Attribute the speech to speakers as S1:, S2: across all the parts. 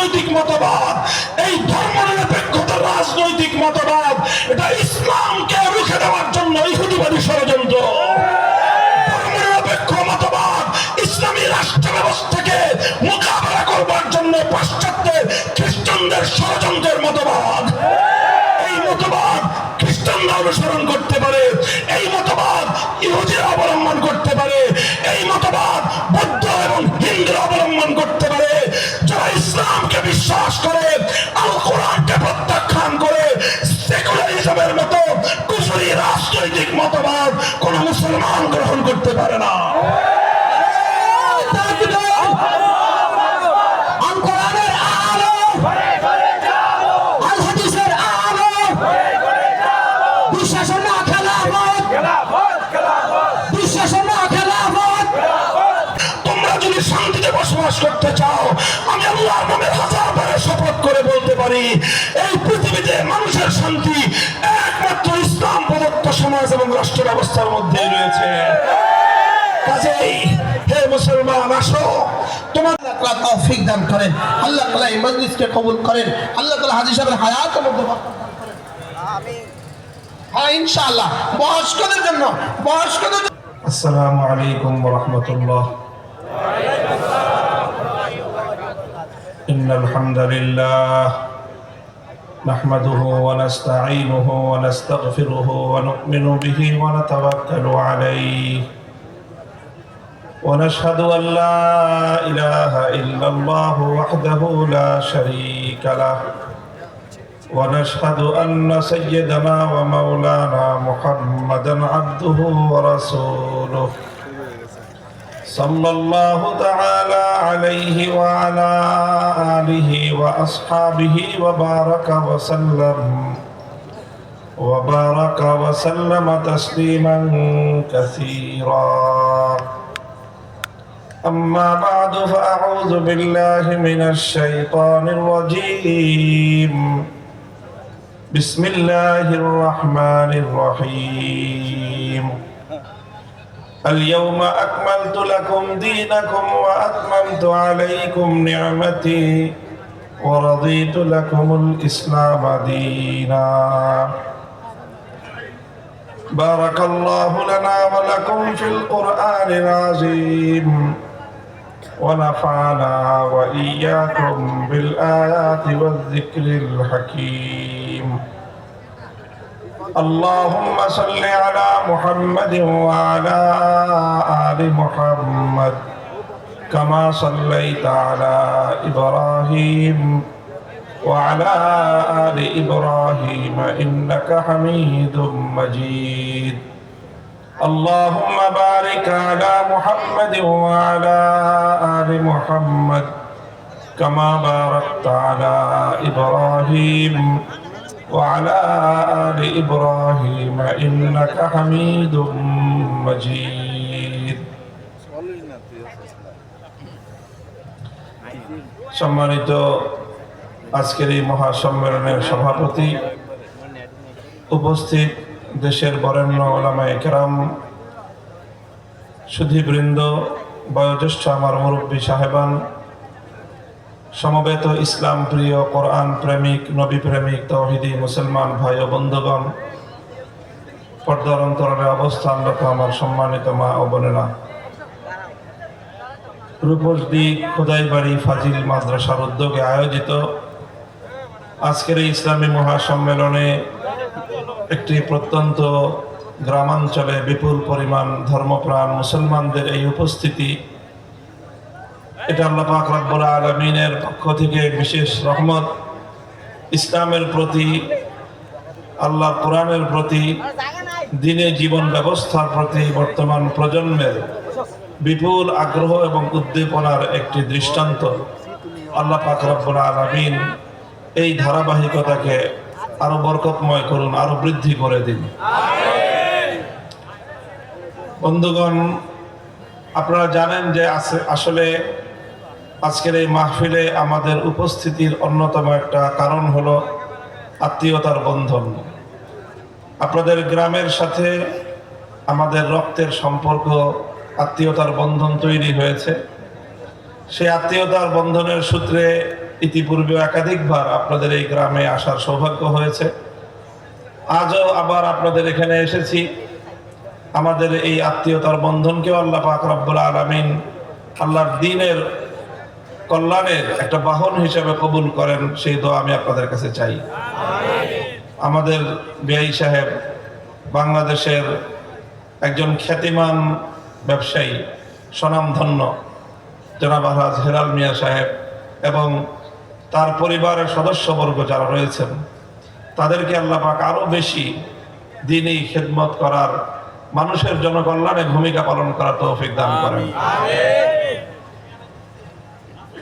S1: রাজনৈতিক মতবাদ, এই ধর্মনিরপেক্ষতার রাজনৈতিক মতবাদ, এটা ইসলামকে রুখে দেওয়ার জন্য ইহুদিবাদী ষড়যন্ত্র। ধর্মনিরপেক্ষ মতবাদ ইসলামী রাষ্ট্র ব্যবস্থাকে মোকাবেলা করবার জন্য পাশ্চাত্যের খ্রিস্টানদের ষড়যন্ত্রের মতবাদ। এই মতবাদ খ্রিস্টানরা অনুসরণ করতে পারে, এই মতবাদ ইহুদিরা অবলম্বন করতে পারে, এই মতবাদ বৌদ্ধ এবং হিন্দুরা অবলম্বন করতে পারে। যারা ইসলামকে বিশ্বাস করে, আল কোরআনকে প্রত্যাখ্যান করে, সেকুলারিজমের মতো কুফরি রাজনৈতিক মতবাদ কোন মুসলমান গ্রহণ করতে পারে না। তোমরা যদি শান্তিতে বসবাস করতে চাও, আমি আল্লাহর নামে হাজার বারে শপথ করে বলতে পারি, এই পৃথিবীতে মানুষের শান্তি একমাত্র ইসলাম প্রদত্ত সমাজ এবং রাষ্ট্র ব্যবস্থার মধ্যে রয়েছে। কাজেই হে মুসলমান, আসো, তোমার আল্লাহ তৌফিক দান করেন, আল্লাহ তাআলা এই মজলিসকে কবুল করেন, আল্লাহ তাআলা হাজী সাহেবের হায়াতের মধ্যে বরকত দান করেন। আমিন। হ্যাঁ, ইনশাআল্লাহ বয়স্কদের জন্য, বয়স্কদের। আসসালামু আলাইকুম ওয়া রাহমাতুল্লাহ। ইন্নাল হামদালিল্লাহ নাহমাদুহু ওয়া নাস্তাঈনুহু ওয়া নাস্তাগফিরুহু ওয়া নু'মিনু বিহি ওয়া নাতাওয়াক্কালু আলাইহি ونشهد أن لا إله إلا الله وحده لا شريك له ونشهد أن سيدنا ومولانا محمدا عبده ورسوله صلى الله تعالى عليه وعلى آله وأصحابه وبارك وسلم تسليما كثيرا. أما بعد فأعوذ بالله من الشيطان الرجيم. بسم الله الرحمن الرحيم. اليوم أكملت لكم دينكم وأتممت عليكم نعمتي ورضيت لكم الإسلام دينا. بارك الله لنا ولكم في القرآن العظيم ونفعنا وإياكم بالآيات والذكر الحكيم. اللهم صل على محمد وعلى آل محمد كما صليت على إبراهيم وعلى آل إبراهيم إنك حميد مجيد. اللهم بارك على محمد وعلى آل محمد كما باركت على إبراهيم وعلى آل إبراهيم إنك حميد مجيد. সম্মানিত আজকের এই মহাসম্মেলনের সভাপতি, উপস্থিত দেশের বরেণ্য উলামায়ে কেরাম, সুধীবৃন্দ, বয়োজ্যেষ্ঠ আমার মুরব্বী সাহেবান, সমবেত ইসলাম প্রিয়, কোরআন প্রেমিক, নবী প্রেমিক, তাওহীদি মুসলমান ভাই ও বন্ধুগণ, পর্দার অন্তরালে অবস্থানরত আমার সম্মানিত মা ও বোনেরা, রূপসদী খোদাইবাড়ি ফাজিল মাদ্রাসার উদ্যোগে আয়োজিত আজকের এই ইসলামী মহাসম্মেলনে একটি প্রত্যন্ত গ্রামাঞ্চলে বিপুল পরিমাণ ধর্মপ্রাণ মুসলমানদের এই উপস্থিতি, এটা আল্লাহ পাক রব্বুল আলামিনের পক্ষ থেকে বিশেষ রহমত। ইসলামের প্রতি, আল্লাহ কোরআনের প্রতি, দ্বীনে জীবন ব্যবস্থার প্রতি বর্তমান প্রজন্মের বিপুল আগ্রহ এবং উদ্দীপনার একটি দৃষ্টান্ত। আল্লাহ পাক রব্বুল আলামিন এই ধারাবাহিকতাকে আরো বরকতময় করুন, আরো বৃদ্ধি করে দিন। বন্ধুগণ, আপনারা জানেন যে আসলে আজকের এই মাহফিলে আমাদের উপস্থিতির অন্যতম একটা কারণ হলো আত্মীয়তার বন্ধন। আপনাদের গ্রামের সাথে আমাদের রক্তের সম্পর্ক, আত্মীয়তার বন্ধন তৈরি হয়েছে। সেই আত্মীয়তার বন্ধনের সূত্রে
S2: ইতিপূর্বে একাধিকবার আপনাদের এই গ্রামে আসার সৌভাগ্য হয়েছে। আজও আবার আপনাদের এখানে এসেছি। আমাদের এই আত্মীয়তার বন্ধনকেও আল্লাহ পাক রব্বুল আলামিন আল্লাহর দ্বীনের কল্যাণের একটা বাহন হিসেবে কবুল করেন, সেই দোয়া আমি আপনাদের কাছে চাই। আমাদের বিআই সাহেব বাংলাদেশের একজন খ্যাতিমান ব্যবসায়ী, স্বনামধন্য জনাব আলহাজ হেলাল মিয়া সাহেব এবং তার পরিবারের সদস্যবর্গ যারা রয়েছেন, তাদেরকে আল্লাহ পাক আরো বেশি দ্বীনী খিদমত করার, মানুষের জনকল্যাণে ভূমিকা পালন করার তৌফিক দান করেন।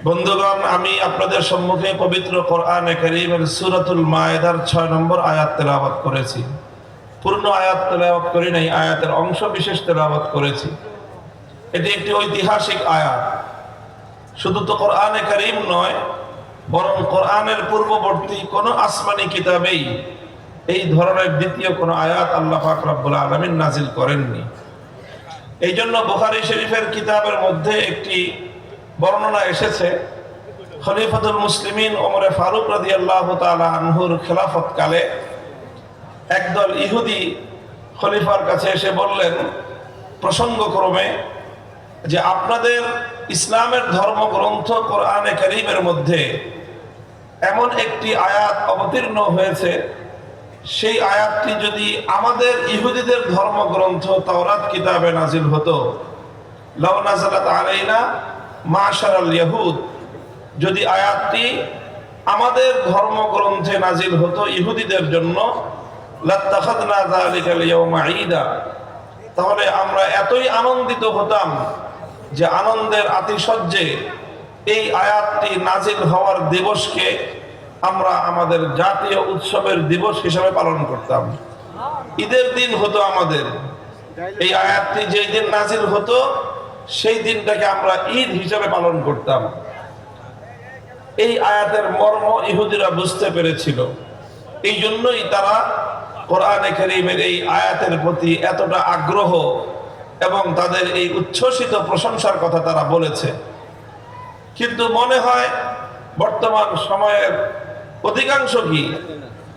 S2: বন্ধুগণ, আমি আপনাদের সম্মুখে পবিত্র কোরআনে কারীমের সূরাতুল মায়েদার 6 নম্বর আয়াত তেলাওয়াত করেছি। পূর্ণ আয়াত তেলাওয়াত করি নাই, আয়াতের অংশ বিশেষ তেলাওয়াত করেছি। এটি একটি ঐতিহাসিক আয়াত। শুধু তো কোরআনে কারীম নয়, বরং কোরআনের পূর্ববর্তী কোন আসমানি কিতাবেই এই ধরনের দ্বিতীয় কোন আয়াত আল্লাহ পাক রব্বুল আলামিন নাজিল করেননি। এই জন্য বুখারী শরীফের কিতাবের মধ্যে একটি বর্ণনা এসেছে, খলিফাতুল মুসলিমিন ওমর ফারুক রাদিয়াল্লাহু তাআলা আনহুর খেলাফতকালে একদল ইহুদি খলিফার কাছে এসে বললেন প্রসঙ্গক্রমে যে আপনাদের ইসলামের ধর্মগ্রন্থ কোরআনে কারীমের মধ্যে এমন একটি আয়াত অবতীর্ণ হয়েছে, সেই আয়াতটি যদি আমাদের ইহুদিদের ধর্মগ্রন্থ তাওরাত কিতাবে নাজিল হতো, লাউ নাযালাত আলাইনা মাশারাল ইয়াহুদ, যদি আয়াতটি আমাদের ধর্মগ্রন্থে নাজিল হতো ইহুদিদের জন্য, লাত্তাখাযনা যালিকাল ইয়াওমা ঈদা, তাহলে আমরা এতই আনন্দিত হতাম যে আনন্দের আতিশয্যে এই আয়াতটি নাজিল হওয়ার দিবসকে আমরা আমাদের জাতীয় উৎসবের দিবস হিসেবে পালন করতাম। ঈদের দিন হতো আমাদের। এই আয়াতটি যেই দিন নাজিল হতো সেই দিনটাকে আমরা ঈদ হিসেবে পালন করতাম। এই আয়াতের মর্ম ইহুদিরা বুঝতে পেরেছিল, এই জন্যই তারা কোরআনে কারীমের এই আয়াতের প্রতি এতটা আগ্রহ এবং তাদের এই উচ্ছ্বসিত প্রশংসার কথা তারা বলেছে। কিন্তু মনে হয় বর্তমান সময়ের অধিকাংশ কি,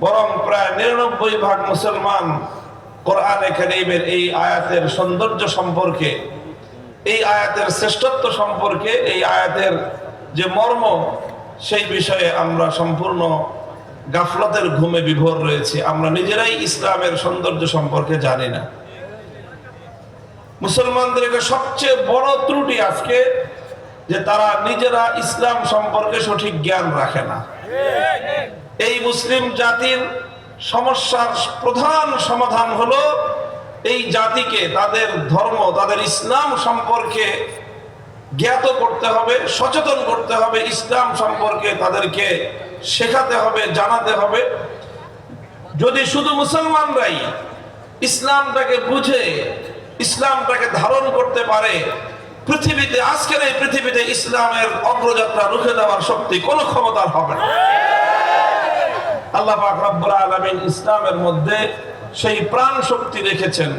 S2: বরং প্রায় 99% মুসলমান কোরআনে কারীমের এই আয়াতের সৌন্দর্য সম্পর্কে, এই আয়াতের শ্রেষ্ঠত্ব সম্পর্কে, এই আয়াতের যে মর্ম, সেই বিষয়ে আমরা সম্পূর্ণ গাফলতের ঘুমে বিভোর রয়েছি। আমরা নিজেরাই ইসলামের সৌন্দর্য সম্পর্কে জানি না। মুসলমানদের একটা সবচেয়ে বড় ত্রুটি আজকে যে তারা নিজেরা ইসলাম সম্পর্কে সঠিক জ্ঞান রাখে না। এই মুসলিম জাতির সমস্যার প্রধান সমাধান হলো এই জাতিকে তাদের ধর্ম, তাদের ইসলাম সম্পর্কে জ্ঞাত করতে হবে, সচেতন করতে হবে, ইসলাম সম্পর্কে তাদেরকে শেখাতে হবে, জানাতে হবে। যদি শুধু মুসলমানরাই ইসলামটাকে বুঝে, ইসলামটাকে ধারণ করতে পারে, পৃথিবীতে, আজকের এই পৃথিবীতে ইসলামের অগ্রযাত্রা রুখে দেওয়ার শক্তি কোনো ক্ষমতার হবে না। আল্লাহ পাক রব্বুল আলামিন ইসলামের মধ্যে সেই প্রাণ শক্তি রেখেছেন,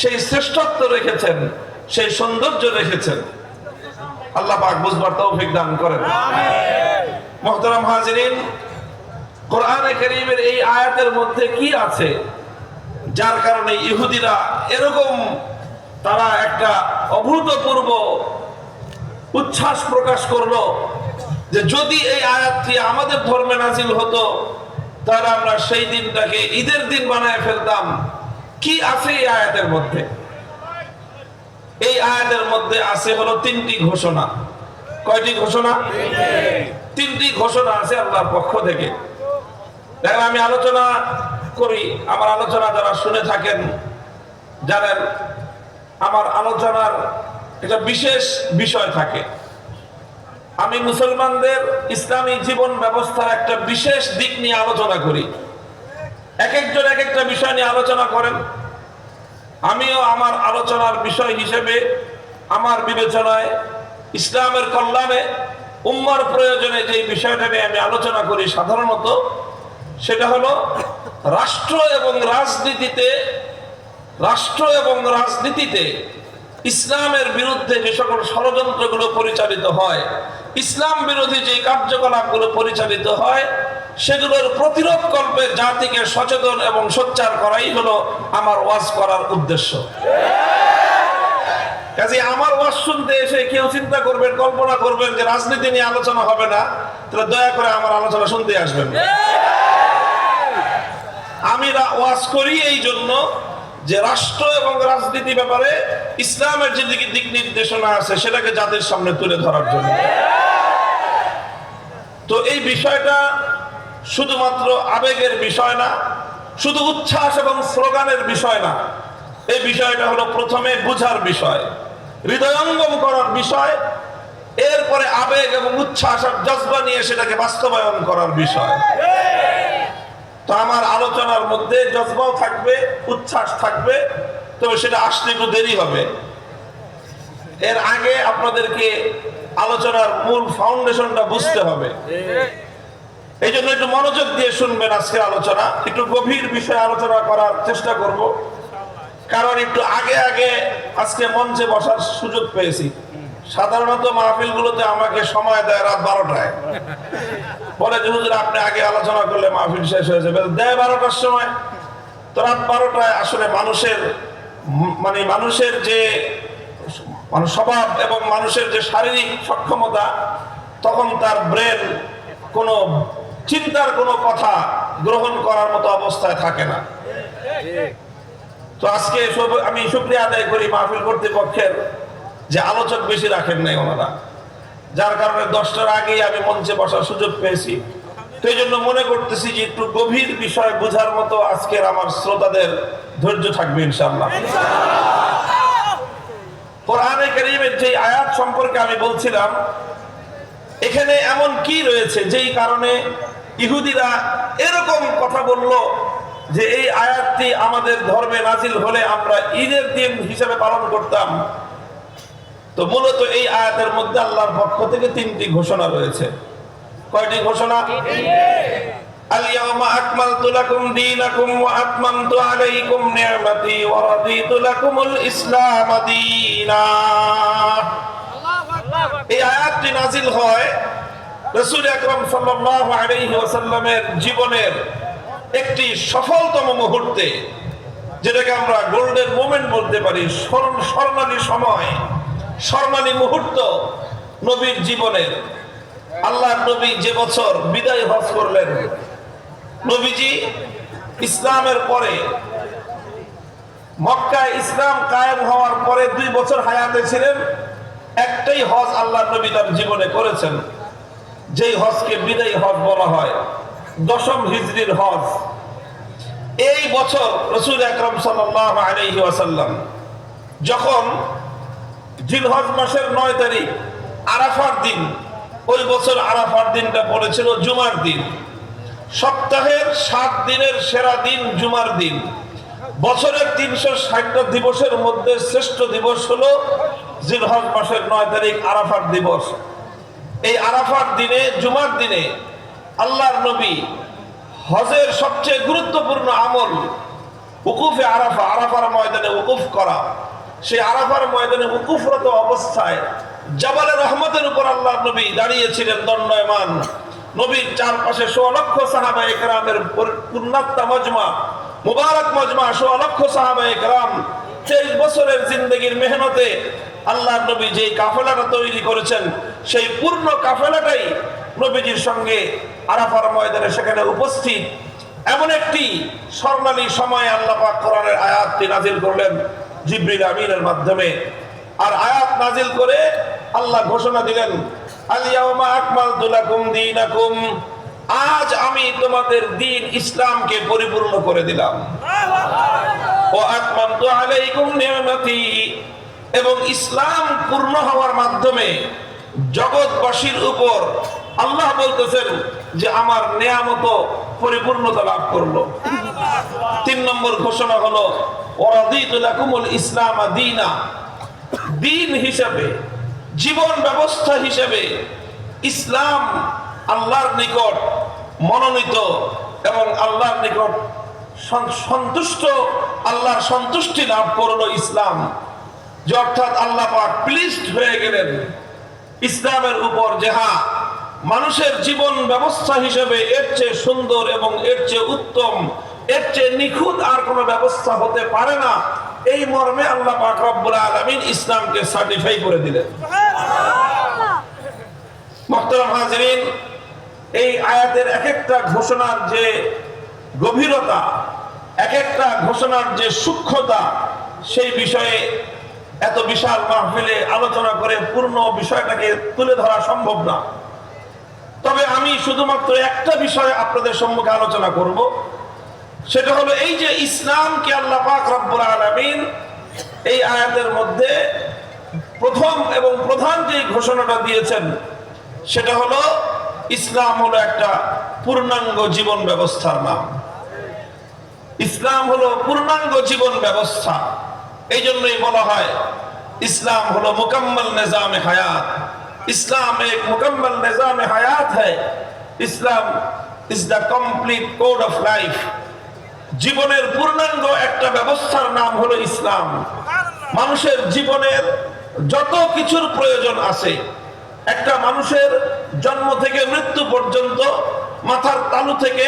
S2: সেই শ্রেষ্ঠত্ব রেখেছেন, সেই সৌন্দর্য রেখেছেন। আল্লাহ পাক বুঝবার তৌফিক দান করেন। মুহতারাম হাজিরিন, কোরআনে কারীমের এই আয়াতের মধ্যে কি আছে যার কারণে ইহুদিরা এরকম, তারা একটা অভূতপূর্ব উচ্ছ্বাস প্রকাশ করলো যে যদি এই আয়াতটি আমাদের ধর্মে নাজিল হতো তাহলে আমরা সেই দিনটাকে ঈদের দিন বানায় ফেলতাম। কি আছে এই আয়াতের মধ্যে? এই আয়াতের মধ্যে আছে হলো 3টি ঘোষণা। কয়টি ঘোষণা? 3টি ঘোষণা আছে আল্লাহর পক্ষ থেকে। দেখেন, আমি আলোচনা করি, আমার আলোচনা যারা শুনে থাকেন জানেন আমার আলোচনার একটা বিশেষ বিষয় থাকে। আমি মুসলমানদের ইসলামী জীবন ব্যবস্থার একটা বিশেষ দিক নিয়ে আলোচনা করি। এক একজন এক একটা বিষয় নিয়ে আলোচনা করেন। আমিও আমার আলোচনার বিষয় হিসেবে আমার বিবেচনায় ইসলামের কল্যাণে, উম্মার প্রয়োজনে যে বিষয়টা নিয়ে আমি আলোচনা করি সাধারণত, সেটা হলো রাষ্ট্র এবং রাজনীতিতে ইসলামের বিরুদ্ধে যে সকল ষড়যন্ত্রগুলো পরিচালিত হয়, ইসলাম বিরোধী যে কার্যকলাপগুলো পরিচালিত হয় সেগুলোর প্রতিরোধ কল্পে জাতিকে সচেতন এবং সোচ্চার করাই হলো আমার ওয়াজ করার উদ্দেশ্য। কাজে আমার ওয়াজ শুনতে এসে কেউ চিন্তা করবেন, কল্পনা করবেন যে রাজনীতি নিয়ে আলোচনা হবে না, তাহলে দয়া করে আমার আলোচনা শুনতে আসবেন। আমি ওয়াজ করি এই জন্য যে রাষ্ট্র এবং রাজনীতি ব্যাপারে ইসলামের যে দিক নির্দেশনা আছে সেটাকে জাতির সামনে তুলে ধরার জন্য। তো এই বিষয়টা শুধুমাত্র আবেগের বিষয় না, শুধু উচ্ছ্বাস এবং স্লোগানের বিষয় না, এই বিষয়টা হলো প্রথমে বুঝার বিষয়, হৃদয়ঙ্গম করার বিষয়, এরপরে আবেগ এবং উচ্ছ্বাস আর জজবা নিয়ে সেটাকে বাস্তবায়ন করার বিষয়। তো আমার আলোচনার মধ্যে জজবাও থাকবে, উচ্ছ্বাস থাকবে, তবে সেটা আসতে একটু দেরি হবে। এর আগে আপনাদেরকে আলোচনার মূল ফাউন্ডেশনটা বুঝতে হবে। এই জন্য একটু মনোযোগ দিয়ে শুনবেন আজকের আলোচনা, একটু গভীর বিষয়ে আলোচনা করার চেষ্টা করব। কারণ একটু আগে আগে আজকে মঞ্চে বসার সুযোগ পেয়েছি। সাধারণত মাহফিলগুলোতে আমাকে সময় দেয় রাত 12টায়, বলে যে হুজুর আপনি আগে আলোচনা করলে মাহফিল শেষ হয়ে যাবে, দেয় 12টার সময়। তো রাত 12টায় আসলে মানুষের যে স্বভাব এবং মানুষের যে শারীরিক সক্ষমতা, তখন তার ব্রেন কোনো চিন্তার কোনো কথা গ্রহণ করার মতো অবস্থায় থাকে না। তো আজকে আমি শুকরিয়া আদায় করি মাহফিল কর্তৃপক্ষের যে আলোচক বেশি রাখেন নাই ওনারা, যার কারণে 10টার আগেই আমি মঞ্চে বসার সুযোগ পেয়েছি। তো এই জন্য মনে করতেছি যে একটু গভীর বিষয় বোঝার মতো আজকের আমার শ্রোতাদের ধৈর্য থাকবে ইনশাআল্লাহ। কোরআনে কারীমের যে আয়াত সম্পর্কে আমি বলছিলাম, এখানে এমন কি রয়েছে যেই কারণে ইহুদিরা এরকম কথা বলল যে এই আয়াতটি আমাদের ধর্মে নাজিল হলে আমরা ঈদের দিন হিসেবে পালন করতাম। তো মূলত এই আয়াতের মধ্যে আল্লাহর পক্ষ থেকে 3টি ঘোষণা রয়েছে। কয়টি ঘোষণা? আল-ইয়াওমা আকমালতু লাকুম দীনাকুম ওয়া আতমামতু আলাইকুম নি'মাতি ওয়া রাদিতু লাকুমুল ইসলাম দীনা। এই আয়াতটি নাজিল হয় রাসূল আকরাম সাল্লাল্লাহু আলাইহি ওয়াসাল্লামের জীবনের একটি সফলতম মুহূর্তে, যেটাকে আমরা গোল্ডেন মোমেন্ট বলতে পারি, স্বর্ণালী সময়, স্বর্ণালী মুহূর্ত নবীর জীবনের। আল্লাহর নবী যে বছর বিদায় হজ করলেন, নবীজি ইসলামের পরে মক্কায় ইসলাম কায়েম হওয়ার পরে 2 বছর হায়াতে ছিলেন। একটাই হজ আল্লাহর নবী তার জীবনে করেছেন, যেই হজকে বিদায় হজ বলা হয়, 10ম হিজরির হজ। এই বছর রাসূল আকরাম সাল্লাল্লাহু আলাইহি ওয়াসাল্লাম যখন জিলহজ মাসের 9 তারিখ আরাফার দিন, ওই বছর আরাফার দিনটা পড়েছিল জুমার দিন। সপ্তাহের 7 দিনের সেরা দিন জুমার দিন। বছরের 360টা দিবসের মধ্যে শ্রেষ্ঠ দিবস হলো জিলহজ মাসের 9 তারিখ আরাফার দিবস। এই আরাফার দিনে, জুমার দিনে আল্লাহর নবী হজের সবচেয়ে গুরুত্বপূর্ণ আমল উকুফে আরাফা, আরাফার ময়দানে উকুফ করা। সেই আরাফার ময়দানে উকুফরত অবস্থায় জাবালে রহমতের উপর আল্লাহর নবী দাঁড়িয়েছিলেন দণ্ডায়মান। নবীর চারপাশে 100 লক্ষ সাহাবায়ে কেরামের পূর্ণাত্মা মজমা, মুবারক মজমা, 100 লক্ষ সাহাবায়ে কেরাম। 23 বছরের জিন্দেগির মেহনতে আল্লাহর নবী যেই কাফেলাটা তৈরি করেছেন, সেই পূর্ণ কাফেলাটাই নবীজির সঙ্গে আরাফার ময়দানে সেখানে উপস্থিত। এমন একটি স্বর্ণালী সময়ে আল্লাহ পাক কোরআনের আয়াতটি নাজিল করলেন জিবরিল আমিনের মাধ্যমে। আর আয়াত নাজিল করে আল্লাহ ঘোষণা দিলেন, আল-ইয়াওমা আকমালতু লাকুম দীনাকুম, আজ আমি তোমাদের দ্বীন ইসলামকে পরিপূর্ণ করে দিলাম। ওয়া আতমামতু আলাইকুম নি'মাতি, এবং ইসলাম পূর্ণ হওয়ার মাধ্যমে জগৎবাসীর উপর আল্লাহ বলতেছেন যে আমার নেয়ামত পরিপূর্ণতা লাভ করলো। 3 নম্বর ঘোষণা হলো ওয়া রাদিতু লাকুমুল ইসলাম দীনা, দিন হিসাবে, জীবন ব্যবস্থা হিসাবে ইসলাম আল্লাহর নিকট মনোনীত এবং আল্লাহর নিকট সন্তুষ্ট, আল্লাহর সন্তুষ্টি লাভ করলো ইসলাম। যে অর্থাৎ আল্লাহ পাক প্লিজড হয়ে গেলেন ইসলামের উপর জেহাদ মানুষের জীবন ব্যবস্থা হিসেবে এর চেয়ে সুন্দর এবং এর চেয়ে উত্তম, এর চেয়ে নিখুঁত আর কোনো ব্যবস্থা হতে পারে না। এই মর্মে আল্লাহ পাক রব্বুল আলামিন ইসলামকে সার্টিফাই করে দিলেন। মুহতারাম হাজিরিন, এই আয়াতের এক একটা ঘোষণার যে গভীরতা, এক একটা ঘোষণার যে সূক্ষ্মতা, সেই বিষয়ে এত বিশাল মাহফিলে আলোচনা করে পূর্ণ বিষয়টাকে তুলে ধরা সম্ভব না। তবে আমি শুধুমাত্র একটা বিষয়ে আপনাদের সম্মুখে আলোচনা করব, সেটা হলো এই যে ইসলামকে আল্লাহ পাক রব্বুল আলামিন এই আয়াতের মধ্যে প্রথম এবং প্রধান যে ঘোষণাটা দিয়েছেন, সেটা হলো ইসলাম হলো একটা পূর্ণাঙ্গ জীবন ব্যবস্থার নাম। ইসলাম হলো পূর্ণাঙ্গ জীবন ব্যবস্থা। এই জন্যই বলা হয় ইসলাম হলো মুকম্মল নিজামে হায়াত। ইসলাম এক মুকম্মল নিজামে হায়াত है। Islam is the complete code of life. জীবনের পূর্ণাঙ্গ একটা ব্যবস্থার নাম হলো ইসলাম। মানুষের জীবনের যত কিছুর প্রয়োজন আছে, একটা মানুষের জন্ম থেকে মৃত্যু পর্যন্ত, মাথার তালু থেকে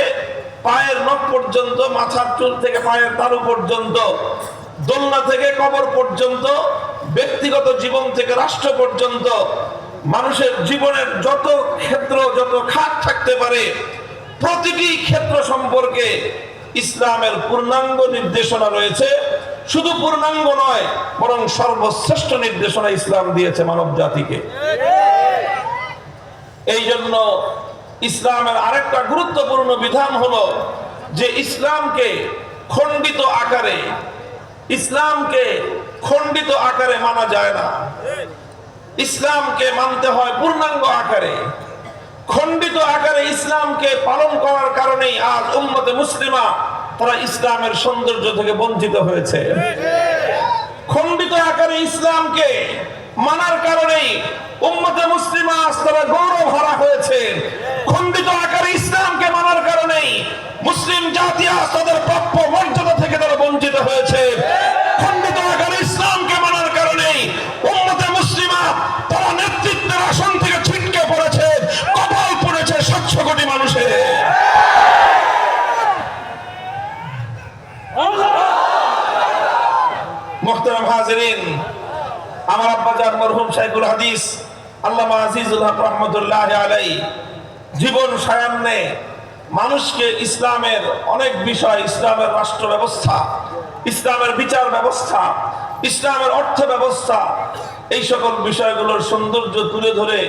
S2: পায়ের নখ পর্যন্ত, মাথার চুল থেকে পায়ের তালু পর্যন্ত, দোলনা থেকে কবর পর্যন্ত, ব্যক্তিগত জীবন থেকে রাষ্ট্র পর্যন্ত, মানুষের জীবনের যত ক্ষেত্র, যত খাত থাকতে পারে, প্রতিটি ক্ষেত্র সম্পর্কে ইসলামের পূর্ণাঙ্গ নির্দেশনা রয়েছে। শুধু পূর্ণাঙ্গ নয়, বরং সর্বশ্রেষ্ঠ নির্দেশনা ইসলাম দিয়েছে মানব জাতিকে। এই জন্য ইসলামের আরেকটা গুরুত্বপূর্ণ বিধান হলো যে ইসলামকে খণ্ডিত আকারে মানা যায় না। ইসলামকে মানতে হয় পূর্ণাঙ্গ আকারে। খণ্ডিত আকারে ইসলামকে পালন করার কারণেই আজ উম্মতে মুসলিমা তারা ইসলামের সৌন্দর্য থেকে বঞ্চিত হয়েছে। খণ্ডিত আকারে ইসলামকে মানার কারণেই উম্মতে মুসলিমা আজ তারা গৌরব হারা হয়েছে। খণ্ডিত আকারে ইসলামকে মানার কারণেই মুসলিম জাতি আজ তাদের প্রাপ্য মর্যাদা থেকে তারা বঞ্চিত হয়েছে। খণ্ডিত আকারে ইসলামকে মানার কারণেই উম্মতে মুসলিমা তারা নেতৃত্বের আসন থেকে ছিটকে পড়েছে, কপাল পড়েছে 700 কোটি মানুষের। মুহতারাম হাজিরিন, আমার আব্বাজান মরহুম শাইখুল হাদিস আল্লামা আজিজুল হক রহমতুল্লাহ আলাইহি জীবন সায়ান্নে মানুষকে ইসলামের অনেক বিষয়, ইসলামের রাষ্ট্র ব্যবস্থা, ইসলামের বিচার ব্যবস্থা, ইসলামের অর্থ ব্যবস্থা, এই সকল বিষয়গুলোর সৌন্দর্য তুলে ধরে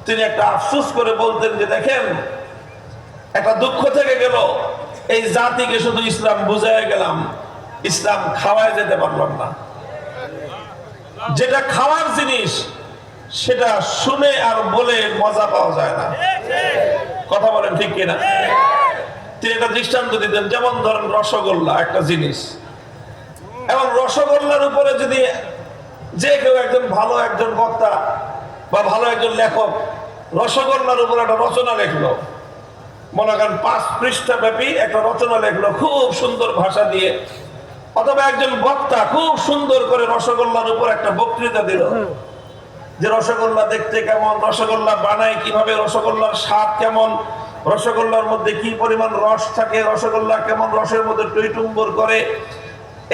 S2: তিনি একটা আফসোস করে বলতেন যে দেখেন, একটা দুঃখ থেকে গেল, এই জাতিকে শুধু ইসলাম বুঝায় গেলাম, ইসলাম খাওয়ায় যেতে পারলাম না। যেটা খাওয়ার জিনিস সেটা শুনে আর বলে মজা পাওয়া যায় না। কথা বলেন ঠিক কিনা? তিনি একটা দৃষ্টান্ত দিতেন, যেমন ধরেন রসগোল্লা একটা জিনিস, এবং রসগোল্লার উপরে যদি যে কেউ একজন ভালো একজন বক্তা বা ভালো একজন লেখক রসগোল্লার উপর একটা রচনা লিখলো, মনে করেন 5 পৃষ্ঠা ব্যাপী একটা রচনা লিখলো খুব সুন্দর ভাষা দিয়ে, অথবা একজন বক্তা খুব সুন্দর করে রসগোল্লার উপর একটা বক্তৃতা দিল যে রসগোল্লা দেখতে কেমন, রসগোল্লা বানায় কিভাবে, রসগোল্লার স্বাদ কেমন, রসগোল্লার মধ্যে কি পরিমাণ রস থাকে, রসগোল্লা কেমন রসের মধ্যে টইটুম্বর করে,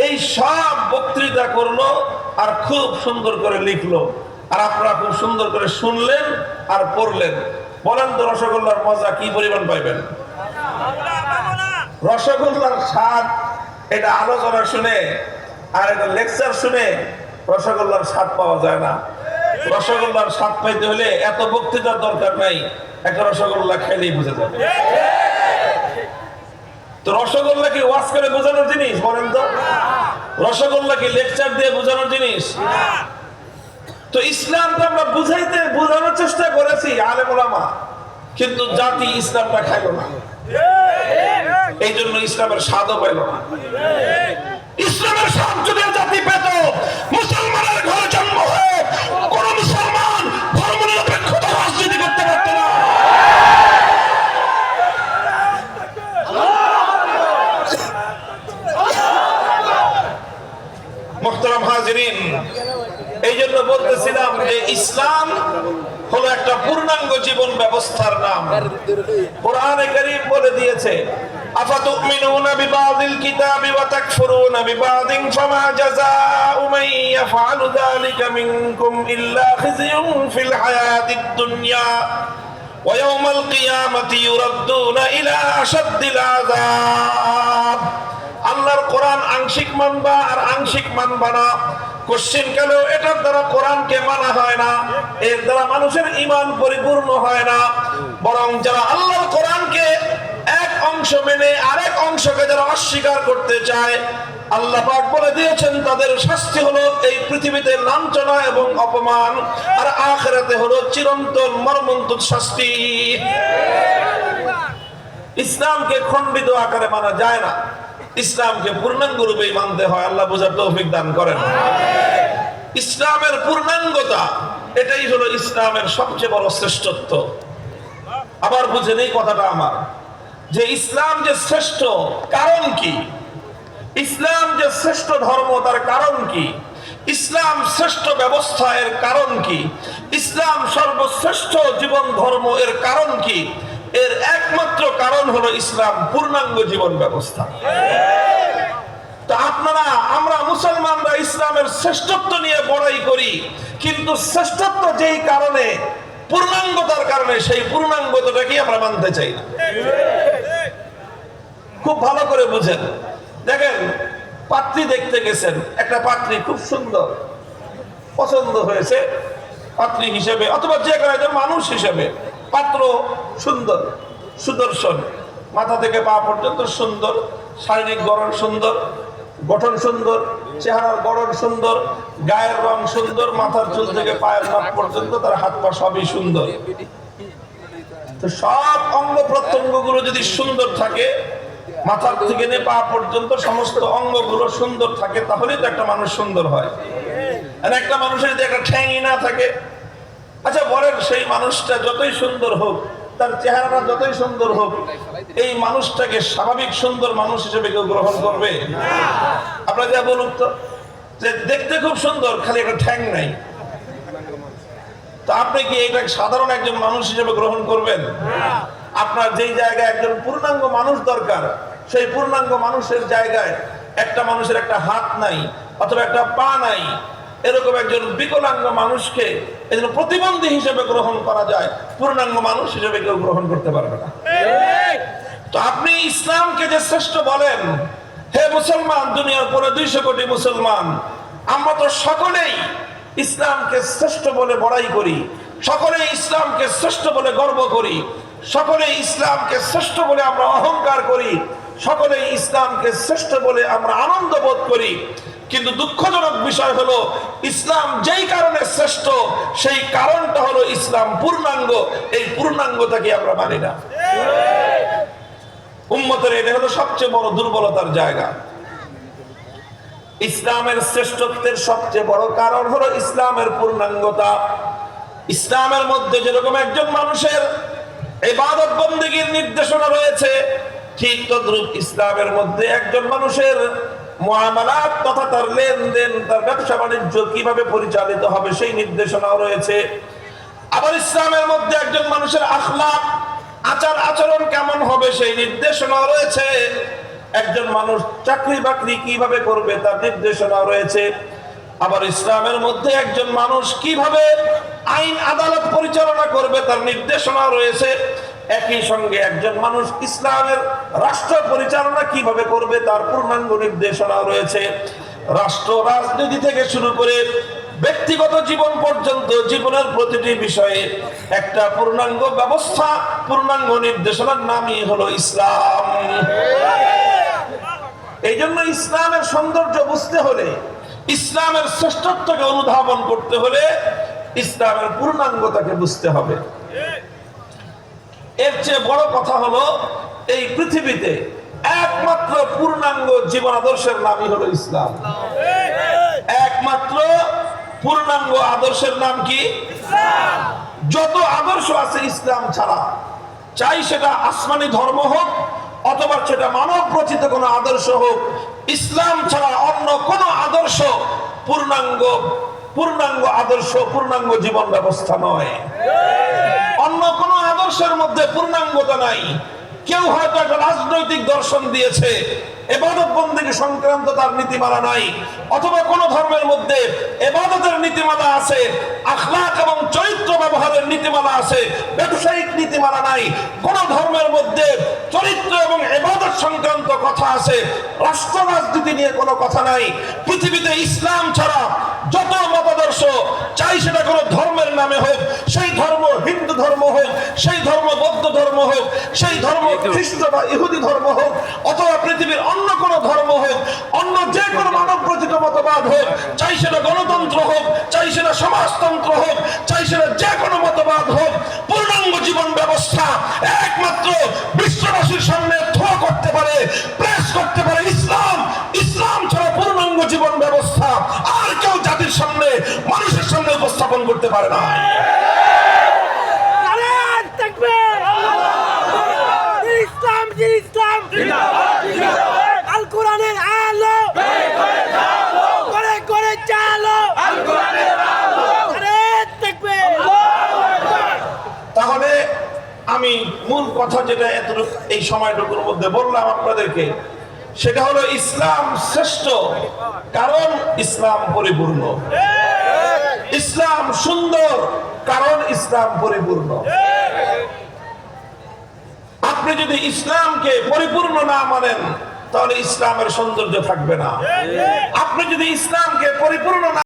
S2: এই সব বক্তৃতা করলো আর খুব সুন্দর করে লিখলো, আর আপনারা খুব সুন্দর করে শুনলেন আর পড়লেন। বলেন তো রসগোল্লার মজা কি পরিমাণ পাইবেন? রসগোল্লার স্বাদ, এটা আলোচনা শুনে আর এটা লেকচার শুনে রসগোল্লার স্বাদ পাওয়া যায় না। রসগোল্লার স্বাদ পাইতে হলে এত বক্তৃতার দরকার নাই, একটা রসগোল্লা খেলেই বুঝে যাবে। তো রসগোল্লা কি ওয়াজ করে বোঝানোর জিনিস? বলেন তো, রসগোল্লা কি লেকচার দিয়ে বোঝানোর জিনিস? তো ইসলামটা আমরা বোঝানোর চেষ্টা করেছি আলেম ওলামা, কিন্তু জাতি ইসলামটা খাইল না। এই জন্য ইসলামের স্বাদও পাইল না। ইসলামের স্বাদ যদি জাতি পেত, মুসলমানের ঘরে জন্ম হয়ে কোন মুসলমান ধর্মনিরপেক্ষতা রাজনীতি করতে পারত না। মুহতারাম হাজিরিন, এই জন্য বলতেছিলাম যে ইসলাম কোরআনে কারীম বলে দিয়েছে, আফাতুমিনুনা বিবাযিল কিতাবি ওয়া তাকফুরুনা বিবাযিন ফামা জাযাউ মান ইয়াফআলু যালিকা মিনকুম ইল্লা খিzyun ফিল হায়াতিদ দুনিয়া ওয়া ইয়াওমাল কিয়ামাতি ইউরাদ্দুনা ইলা আশাদ্দিল আযাব। আল্লাহর কোরআন আংশিক মানবা আর আংশিক মানবা না, কোশ্চেন গেল এটার দ্বারা কোরআনকে মানা হয় না, এর দ্বারা মানুষের ঈমান পরিপূর্ণ হয় না। বরং যারা আল্লাহর কোরআনকে এক অংশ মেনে আরেক অংশকে যারা অস্বীকার করতে চায়, আল্লাহ পাক বলে দিয়েছেন তাদের শাস্তি হলো এই পৃথিবীতে লাঞ্ছনা এবং অপমান, আর আখিরাতে হলো চিরন্তন মর্মন্তুদ শাস্তি। ইসলামকে খণ্ডিত আকারে মানা যায় না, ইসলামকে পূর্ণাঙ্গ রূপেই মানতে হয়। আল্লাহ বোঝার তৌফিক দান করেন। ইসলামের পূর্ণাঙ্গতা, এটাই হলো ইসলামের সবচেয়ে বড় শ্রেষ্ঠত্ব। আবার বুঝেন এই কথাটা আমার, যে ইসলাম যে শ্রেষ্ঠ কারণ কি, ইসলাম যে শ্রেষ্ঠ ধর্ম তার কারণ কি, ইসলাম শ্রেষ্ঠ ব্যবস্থা এর কারণ কি, ইসলাম সর্বশ্রেষ্ঠ জীবন ধর্ম এর কারণ কি? এর একমাত্র কারণ হলো ইসলাম পূর্ণাঙ্গ জীবন ব্যবস্থা। তো আপনারা, আমরা মুসলমানরা ইসলামের শ্রেষ্ঠত্ব নিয়ে বড়াই করি, কিন্তু শ্রেষ্ঠত্ব যেই কারণে, পূর্ণাঙ্গতার কারণে, সেই পূর্ণাঙ্গতাটাকে আমরা মানতে চাই না। খুব ভালো করে বুঝেন। দেখেন, পাত্রী দেখতে গেছেন, একটা পাত্রী খুব সুন্দর, পছন্দ হয়েছে পাত্রী হিসেবে অথবা যে কোনো একজন মানুষ হিসেবে। পাত্র সুন্দর, সুদর্শন, মাথা থেকে পা পর্যন্ত সুন্দর, শারীরিক গঠন সুন্দর, গঠন সুন্দর, চেহারার গঠন সুন্দর, গায়ের রং সুন্দর, মাথার চুল থেকে পায়ের নখ পর্যন্ত তার হাত পা সবই সুন্দর। তো সব অঙ্গ প্রত্যঙ্গ গুলো যদি সুন্দর থাকে, মাথার থেকে নিয়ে পা পর্যন্ত সমস্ত অঙ্গগুলো সুন্দর থাকে, তাহলেই তো একটা মানুষ সুন্দর হয়। আর একটা মানুষের যদি একটা ঠ্যাংই না থাকে, আচ্ছা বলেন, সেই মানুষটা যতই সুন্দর হোক, তার চেহারাটা যতই সুন্দর হোক, এই মানুষটাকে স্বাভাবিক সুন্দর মানুষ হিসেবে কেউ গ্রহণ করবে? আপনারা যা বলুন তো, যে দেখতে খুব সুন্দর, খালি একটা ঠ্যাং নাই, তো আপনি কি এটা সাধারণ একজন মানুষ হিসেবে গ্রহণ করবেন? আপনার যেই জায়গায় একজন পূর্ণাঙ্গ মানুষ দরকার, সেই পূর্ণাঙ্গ মানুষের জায়গায় একটা মানুষের একটা হাত নাই অথবা একটা পা নাই, এরকম একজন বিকলাঙ্গ মানুষকে এজন্য প্রতিবন্ধী হিসেবে গ্রহণ করা যায়, পূর্ণাঙ্গ মানুষ হিসেবে কেউ গ্রহণ করতে পারবে না। তো আপনি ইসলামকে যে শ্রেষ্ঠ বলেন, হে মুসলমান, দুনিয়ার পরে 200 কোটি মুসলমান, আমরা তো সকলেই ইসলামকে শ্রেষ্ঠ বলে বড়াই করি, সকলেই ইসলামকে শ্রেষ্ঠ বলে গর্ব করি, সকলেই ইসলামকে শ্রেষ্ঠ বলে আমরা অহংকার করি, সকলেই ইসলামকে শ্রেষ্ঠ বলে আমরা আনন্দ বোধ করি। কিন্তু দুঃখজনক বিষয় হলো, ইসলাম যেই কারণে শ্রেষ্ঠ, সেই কারণটা হলো ইসলাম পূর্ণাঙ্গ, এই পূর্ণাঙ্গতাকে আমরা মানি না। উম্মতের এটা হলো সবচেয়ে বড় দুর্বলতার জায়গা। ইসলামের শ্রেষ্ঠত্বের সবচেয়ে বড় কারণ হলো ইসলামের পূর্ণাঙ্গতা। ইসলামের মধ্যে যেরকম একজন মানুষের ইবাদত বন্দেগীর নির্দেশনা রয়েছে, ঠিক তদ্রূপ ইসলামের মধ্যে একজন মানুষের মুআমালাত তথা তার লেনদেন, তার ব্যবসা বাণিজ্য কিভাবে পরিচালিত হবে সেই নির্দেশনাও রয়েছে। আবার ইসলামের মধ্যে একজন মানুষের আখলাক, আচার আচরণ কেমন হবে সেই নির্দেশনাও রয়েছে। একজন মানুষ চাকরি বাকরি কিভাবে করবে তার নির্দেশনাও রয়েছে। আবার ইসলামের মধ্যে একজন মানুষ কিভাবে আইন আদালত পরিচালনা করবে তার নির্দেশনাও রয়েছে। একই সঙ্গে একজন মানুষ ইসলামের রাষ্ট্র পরিচালনা কিভাবে করবে তার পূর্ণাঙ্গ নির্দেশনাও রয়েছে। রাষ্ট্র রাজনীতি থেকে শুরু করে ব্যক্তিগত জীবন পর্যন্ত জীবনের প্রতিটি বিষয়ে একটা পূর্ণাঙ্গ ব্যবস্থা, পূর্ণাঙ্গ নির্দেশনার নামই হলো ইসলাম। এই জন্য ইসলামের সৌন্দর্য বুঝতে হলে, ইসলামের শ্রেষ্ঠত্বকে অনুধাবন করতে হলে ইসলামের পূর্ণাঙ্গতাকে বুঝতে হবে। এর চেয়ে বড় কথা হলো, এই পৃথিবীতে একমাত্র পূর্ণাঙ্গ জীবন আদর্শের নামই হলো ইসলাম। একমাত্র পূর্ণাঙ্গ আদর্শের নাম কি? যত আদর্শ আছে ইসলাম ছাড়া, চাই সেটা আসমানি ধর্ম হোক অথবা সেটা মানব রচিত কোনো আদর্শ হোক, ইসলাম ছাড়া অন্য কোনো আদর্শ পূর্ণাঙ্গ আদর্শ, পূর্ণাঙ্গ জীবন ব্যবস্থা নয়। অন্য কোনো আদর্শ মতাদর্শের মধ্যে পূর্ণাঙ্গতা নাই। কেউ হয়তো একটা রাজনৈতিক দর্শন দিয়েছে, ইবাদত বন্দেগী সংক্রান্ত তার নীতিমালা নাই, অথবা কোন ধর্মের মধ্যে ইবাদতের নীতিমালা আছে, আখলাক এবং চরিত্র ব্যবহারের নীতিমালা আছে, ব্যবসায়িক নীতিমালা নাই। কোন ধর্মের মধ্যে চরিত্র এবং ইবাদত সংক্রান্ত কথা আছে, রাষ্ট্র রাজনীতি নিয়ে কোনো কথা নাই। পৃথিবীতে ইসলাম ছাড়া যত মতাদর্শ, চাই সেটা কোনো ধর্মের নামে হোক, সেই ধর্ম হিন্দু ধর্ম হোক, সেই ধর্ম বৌদ্ধ ধর্ম হোক, সেই ধর্ম খ্রিস্ট বা ইহুদি ধর্ম হোক, অথবা পৃথিবীর অন্য কোন ধর্ম হোক, অন্য যে কোনো মানব রচিত মতবাদ হোক, চাই সেটা গণতন্ত্র হোক, চাই সেটা সমাজতন্ত্র হোক, চাই সেটা যে কোনো মতবাদ হোক, পূর্ণাঙ্গ জীবন ব্যবস্থা একমাত্র বিশ্ববাসীর সামনে থ্রো করতে পারে, প্রেস করতে পারে ইসলাম। ইসলাম ছাড়া পূর্ণাঙ্গ জীবন ব্যবস্থা আর কেউ জাতির সামনে, মানুষের সামনে উপস্থাপন করতে পারে না।
S3: আল কোরআনের আলো করে করে চালো,
S2: তাহলে আমি মূল কথা যেটা এতটুকু এই সময়টুকুর মধ্যে বললাম আপনাদেরকে, সেটা হলো ইসলাম শ্রেষ্ঠ কারণ ইসলাম পরিপূর্ণ, ইসলাম সুন্দর কারণ ইসলাম পরিপূর্ণ। আপনি যদি ইসলামকে পরিপূর্ণ না মানেন তাহলে ইসলামের সৌন্দর্য থাকবে না। আপনি যদি ইসলামকে পরিপূর্ণ না